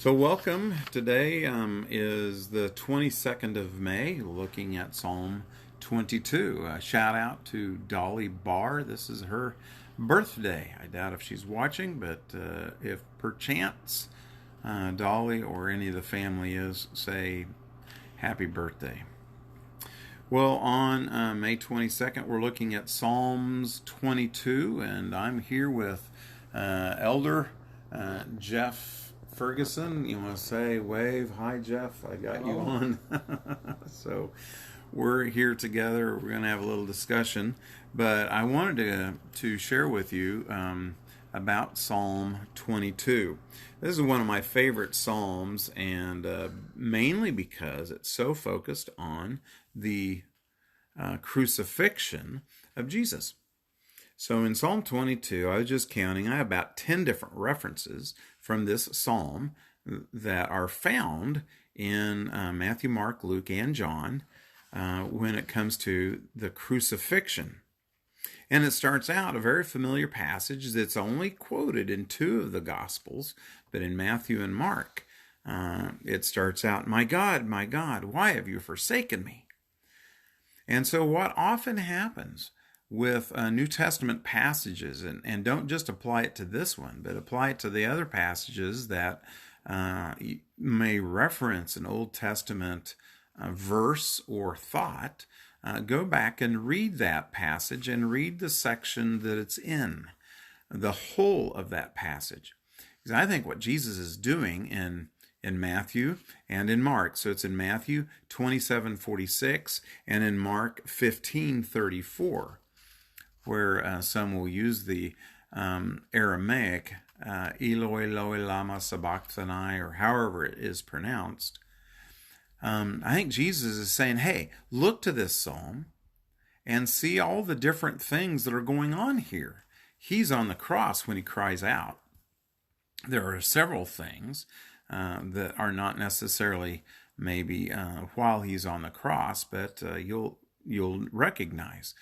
So, welcome. Today is the 22nd of May, looking at Psalm 22. A shout out to Dolly Barr. This is her birthday. I doubt if she's watching, but if perchance Dolly or any of the family is, say happy birthday. Well, on May 22nd, we're looking at Psalms 22, and I'm here with Elder Jeff Ferguson. You want to say wave? Hi, Jeff. I got you on. So we're here together. We're going to have a little discussion, but I wanted to share with you about Psalm 22. This is one of my favorite psalms, and mainly because it's so focused on the crucifixion of Jesus. So in Psalm 22, I was just counting, I have about 10 different references from this psalm that are found in Matthew, Mark, Luke, and John when it comes to the crucifixion. And it starts out a very familiar passage that's only quoted in two of the Gospels, but in Matthew and Mark, it starts out, my God, why have you forsaken me?" And so what often happens with New Testament passages, and don't just apply it to this one, but apply it to the other passages that may reference an Old Testament verse or thought, go back and read that passage and read the section that it's in, the whole of that passage. Because I think what Jesus is doing in Matthew and in Mark, so it's in Matthew 27:46 and in Mark 15:34, where some will use the Aramaic Eloi, Eloi, lama sabachthani, or however it is pronounced. I think Jesus is saying, hey, look to this psalm and see all the different things that are going on here. He's on the cross when he cries out. There are several things that are not necessarily maybe while he's on the cross, but you'll recognize.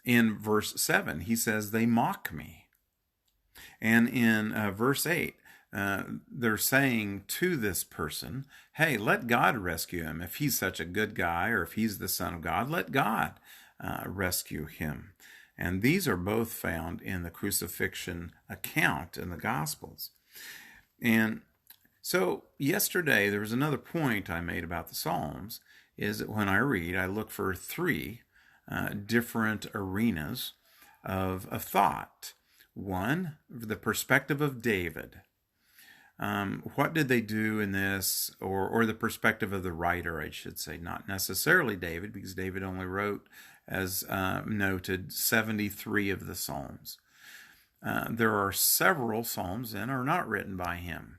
In verse 7, he says, they mock me. And in verse 8, they're saying to this person, hey, let God rescue him. If he's such a good guy, or if he's the Son of God, let God rescue him. And these are both found in the crucifixion account in the Gospels. And so yesterday, there was another point I made about the Psalms, is that when I read, I look for three different arenas of thought. One, the perspective of David. What did they do in this, or the perspective of the writer, I should say, not necessarily David, because David only wrote, as noted, 73 of the Psalms. There are several Psalms that are not written by him.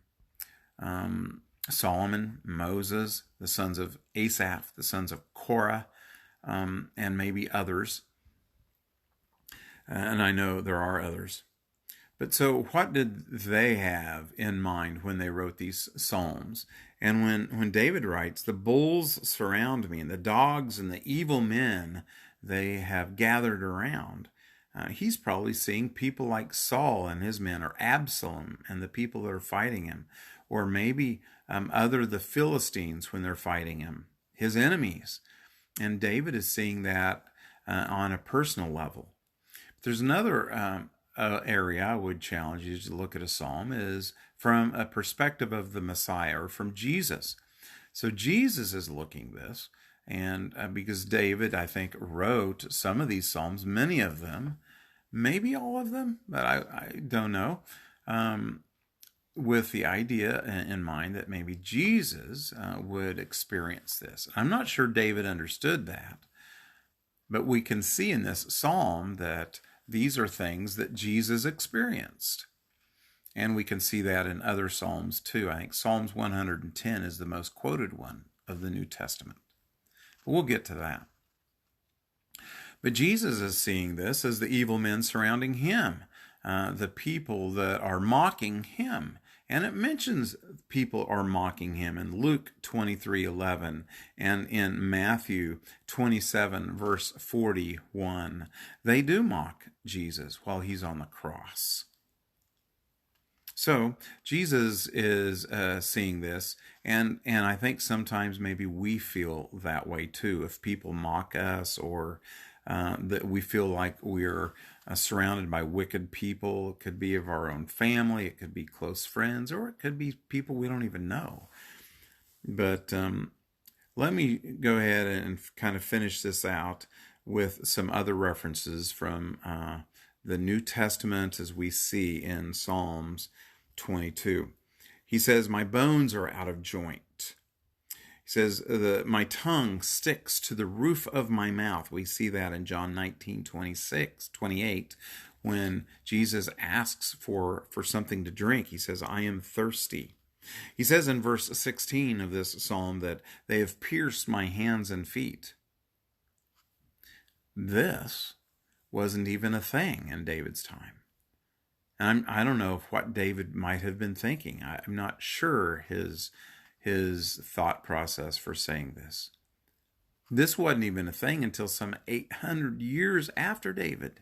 Solomon, Moses, the sons of Asaph, the sons of Korah, and maybe others. And I know there are others. But so what did they have in mind when they wrote these psalms? And when David writes, the bulls surround me, and the dogs and the evil men they have gathered around, he's probably seeing people like Saul and his men, or Absalom and the people that are fighting him, or maybe the Philistines when they're fighting him, his enemies. And David is seeing that on a personal level. There's another area I would challenge you to look at a psalm, is from a perspective of the Messiah, or from Jesus. So Jesus is looking this, and because David, I think, wrote some of these psalms, many of them, maybe all of them, but I don't know, with the idea in mind that maybe Jesus would experience this. I'm not sure David understood that, but we can see in this psalm that these are things that Jesus experienced. And we can see that in other psalms too. I think Psalms 110 is the most quoted one of the New Testament. But we'll get to that. But Jesus is seeing this as the evil men surrounding him, the people that are mocking him. And it mentions people are mocking him in Luke 23:11 and in Matthew 27, verse 41. They do mock Jesus while he's on the cross. So Jesus is seeing this, and I think sometimes maybe we feel that way too. If people mock us, or that we feel like we're surrounded by wicked people, it could be of our own family, it could be close friends, or it could be people we don't even know. But let me go ahead and kind of finish this out with some other references from the New Testament as we see in Psalms 22. He says, my bones are out of joint. He says, my tongue sticks to the roof of my mouth. We see that in John 19:28, when Jesus asks for something to drink. He says, I am thirsty. He says in verse 16 of this psalm that they have pierced my hands and feet. This wasn't even a thing in David's time. And I don't know what David might have been thinking. I'm not sure his thought process for saying this. This wasn't even a thing until some 800 years after David.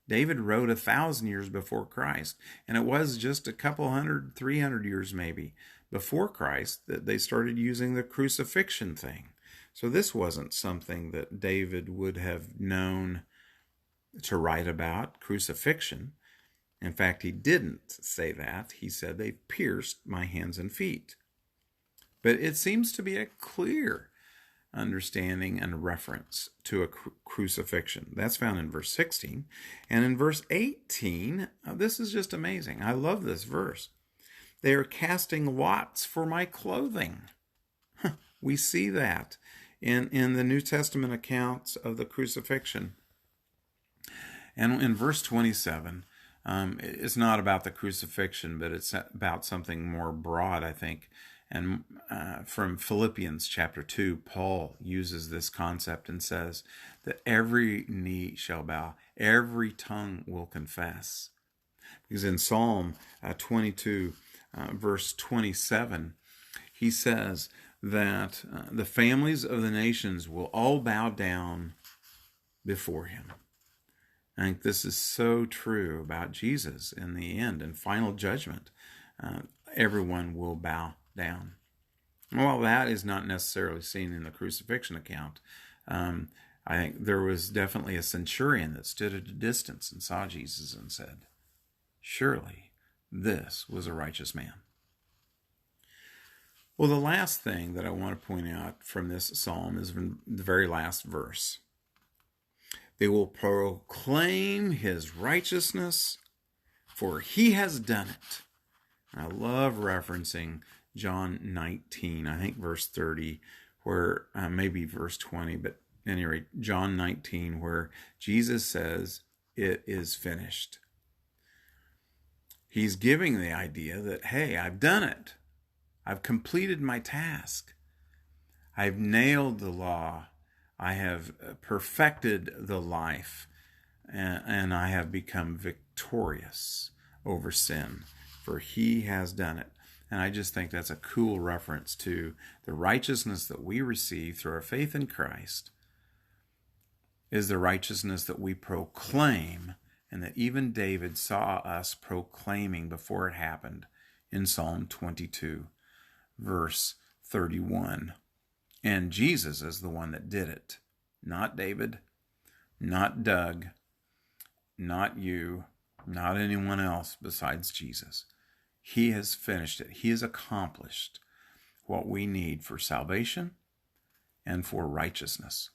David wrote 1,000 years before Christ, and it was just a couple 300 years maybe before Christ that they started using the crucifixion thing. So this wasn't something that David would have known to write about, crucifixion. In fact, he didn't say that. He said, they pierced my hands and feet. But it seems to be a clear understanding and reference to a crucifixion. That's found in verse 16. And in verse 18, this is just amazing. I love this verse. They are casting lots for my clothing. We see that in the New Testament accounts of the crucifixion. And in verse 27, it's not about the crucifixion, but it's about something more broad, I think. And from Philippians chapter 2, Paul uses this concept and says that every knee shall bow, every tongue will confess. Because in Psalm 22, verse 27, he says that the families of the nations will all bow down before him. I think this is so true about Jesus in the end and final judgment. Everyone will bow down. Well, that is not necessarily seen in the crucifixion account. I think there was definitely a centurion that stood at a distance and saw Jesus and said, surely this was a righteous man. Well, the last thing that I want to point out from this psalm is in the very last verse. They will proclaim his righteousness, for he has done it. I love referencing John 19, I think verse 30, where maybe verse 20, but at any rate, John 19, where Jesus says, it is finished. He's giving the idea that, hey, I've done it. I've completed my task. I've nailed the law. I have perfected the life, and I have become victorious over sin, for he has done it. And I just think that's a cool reference to the righteousness that we receive through our faith in Christ is the righteousness that we proclaim, and that even David saw us proclaiming before it happened in Psalm 22, verse 31. And Jesus is the one that did it, not David, not Doug, not you, not anyone else besides Jesus. He has finished it. He has accomplished what we need for salvation and for righteousness.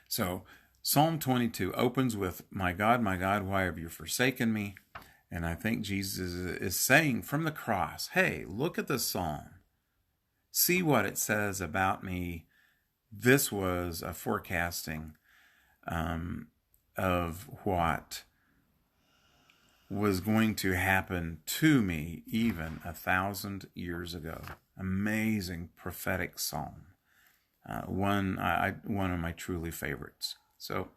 So Psalm 22 opens with, my God, why have you forsaken me? And I think Jesus is saying from the cross, hey, look at the psalm. See what it says about me. This was a forecasting of what was going to happen to me even 1,000 years ago. Amazing prophetic psalm. One of my truly favorites. So,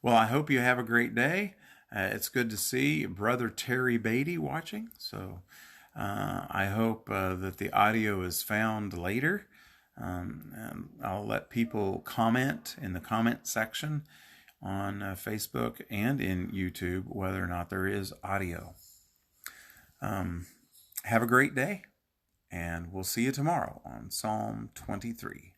well, I hope you have a great day. It's good to see Brother Terry Beatty watching. So I hope that the audio is found later. And I'll let people comment in the comment section on Facebook and in YouTube whether or not there is audio. Have a great day, and we'll see you tomorrow on Psalm 23.